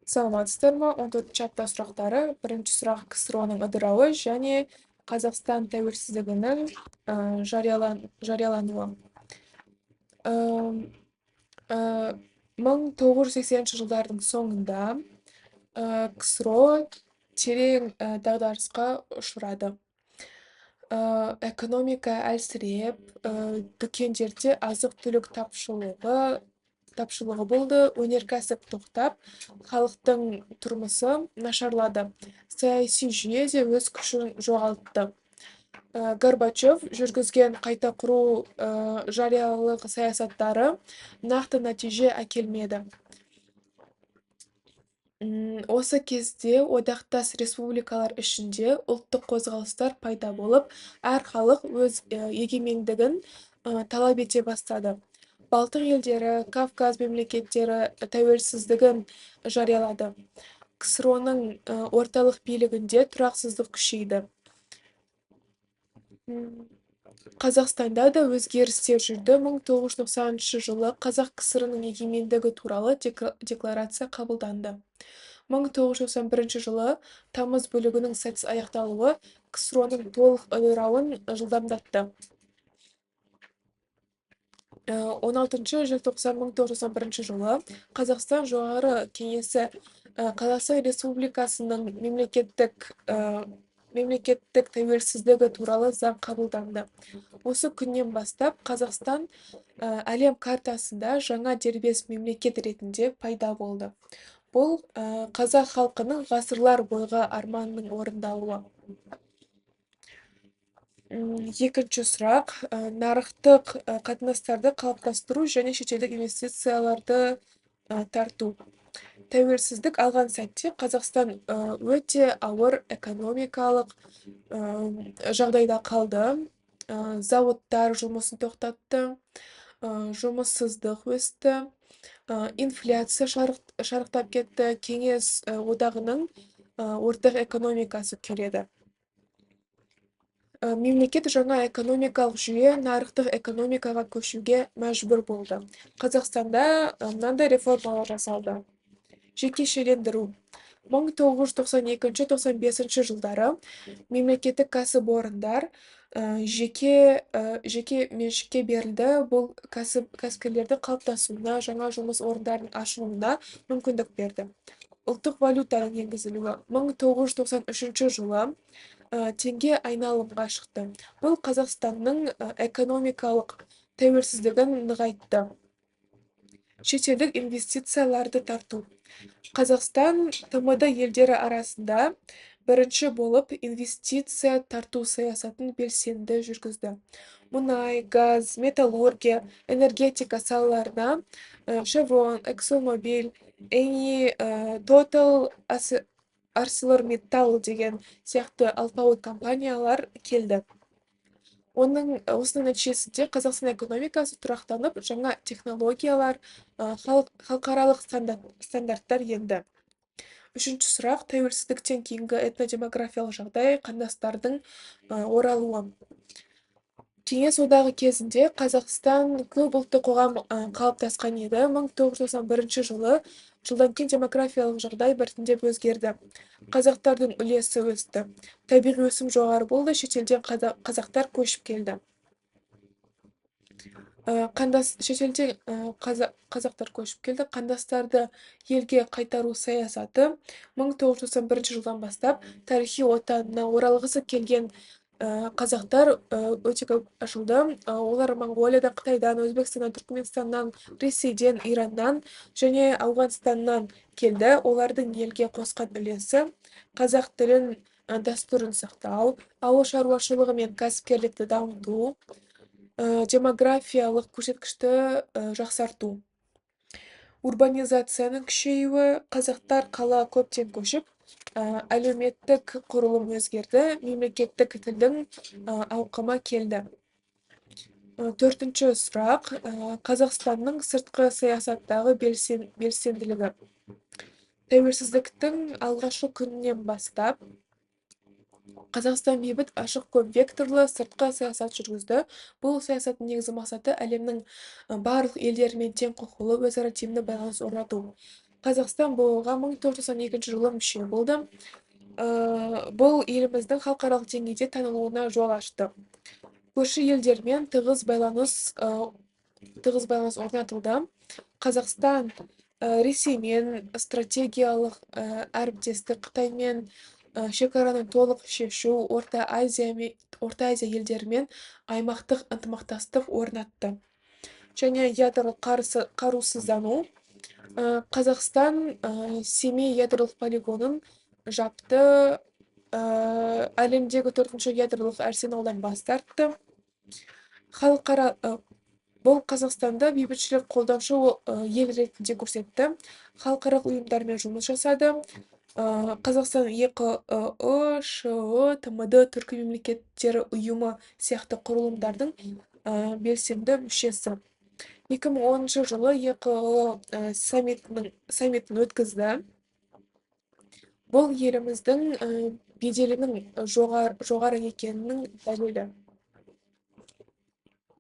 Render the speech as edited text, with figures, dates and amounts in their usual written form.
Саламатсыздарбы? 14 апта сурактары. Биринчи сурак КСРОнун ыдырабы және Казакстан тәуелсиздигинин жарыялануу. 1980-жылдардын соңунда КСРО терең дагдарыска учурады. Экономика әлсиреп, дүкендерде азык-түлүк тапшылыгы болду, өнеркәсип токтап, халыктын турмусу нашарлады. Саясий жүйө де өз күчүн жогалтты. Горбачев жүргүзгөн кайта куруу жарыялык саясаттары накты натиже әкелмеді. Осы кезде одақтас республикалар ішінде ұлттық қозғалыстар пайда болып, әр халық өз егемендігін талап ете бастады. Балтық елдері, Кавказ мемлекеттері тәуелсіздігін жариялады. КСРОның орталық билігінде тұрақсыздық күшейді. Қазақстанда да өзгерістер жүрді. 1990 жылы Қазақ КСР-нің егемендігі туралы декларация қабылданды. 1991 жылы тамыз бөлігінің сәтсіз аяқталуы КСРО-ның толық ыдырауын жылдамдатты. 16 желтоқсан 1991 жылы Қазақстан жоғары кеңесі Қазақстан Республикасының мемлекеттік тәуелсіздігі туралы заң қабылданды. Осы күннен бастап Қазақстан әлем картасында жаңа дербес мемлекет ретінде пайда болды. Бұл қазақ халқының ғасырлар бойғы арманының орындалуы. Екінші сұрақ, нарықтық қатынастарды қалыптастыру және шетелдік инвестицияларды тарту. Тәуелсіздік алған сәтте Қазақстан өте ауыр экономикалық жағдайда қалды. Зауыттар жұмысын тоқтатты, жұмыссыздық өсті, инфляция шарықтап кетті, кеңес одағының ортақ экономикасы күйреді. Мемлекет жаңа экономикалық жүйе нарықтық экономикаға көшуге мәжбүр болды. Қазақстанда мынандай реформалар жасалды. Жекешелендіру. 1992-95 жылдары мемлекеттік кәсіпорындар жеке меншікке берілді. Бұл кәсіпкерлердің қалыптасуына, жаңа жұмыс орындарының ашылуына мүмкіндік берді. Ұлттық валютаның енгізілуі. 1993 жылы теңге айналымға шықты. Бұл Қазақстанның экономикалық тәуелсіздігін нығайтты. Шетелдік инвестицияларды тарту. Қазақстан ТМД елдері арасында бірінші болып инвестиция тарту саясатын белсенді жүргізді. Мұнай, газ, металлургия, энергетика салаларына Chevron, ExxonMobil, Eni, Total, ArcelorMittal деген сияқты алпауыт компаниялар келді. Осының нәтижесінде Қазақстан экономикасы тұрақтанып, жаңа технологиялар, халықаралық стандарттар енді. Үшінші сұрақ, тәуелсіздіктен кейінгі этнодемографиялық жағдай, қандастардың оралуы. Кеңес одағы кезінде Қазақстан көп ұлтты қоғам қалыптасқан еді. 1991 жылы жылдан кейін демографиялық жағдай біртіндеп өзгерді. Қазақтардың үлесі өсті. Табиғи өсім жоғары болды, шетелден қазақтар көшіп келді. Шетелден қазақтар көшіп келді. Қандастарды елге қайтару саясаты 1991 жылдан бастап тарихи отанына оралғысы келген қазақтар өте көп ашылды. Олар Монғолиядан, Қытайдан, Өзбекстаннан, Түркменстаннан, Ресейден, Ираннан және Ауғанстаннан келді. Олардың елге қосқан үлесі қазақ тілін, дәстүрін сақтау, ауыл шаруашылығы мен кәсіпкерлікті дамыту, демографиялық көрсеткішті жақсарту. Урбанизацияның күшеюі, қазақтар қала көптен көшіп, әлеуметтік құрылым өзгерді, мемлекеттік тілдің ауқымы келді. Төртінші сұрақ, Қазақстанның сыртқы саясаттағы белсенділігі. Тәуелсіздіктің алғашқы күнінен бастап Қазақстан бейбіт, ашық, көп векторлы сыртқы саясат жүргізді. Бұл саясаттың негізгі мақсаты әлемнің барлық елдерімен тең құқылы өзара тиімді байланыс орнату. Қазақстан бұға 1992 жылы мүше болды. Бұл еліміздің халықаралық деңгейде танылуына жол ашты. Көрші елдермен тығыз байланыс орнатылды. Қазақстан Ресеймен стратегиялық әріптестік, Қытаймен шекараны толық шешу, Орта Азия елдерімен аймақтық ынтымақтастық орнатты. Және ядролық қарусыздану. Қазақстан Семей ядролық полигонын жапты. Әлемдегі 4-ші ядролық арсеналдан бас тартты. Бұл Қазақстанда бейбітшілік қолдаушы ел ретінде көрсетті. Халықаралық ұйымдармен жұмыс жасады. Қазақстан EQII, ШИ, ТМД, Түркі мемлекеттері ұйымы сияқты құрылымдардың белсенді мүшесі. 2010 жылы EQII саммитін өткізді. Бұл еліміздің беделінің жоғары екенінің дәлелі.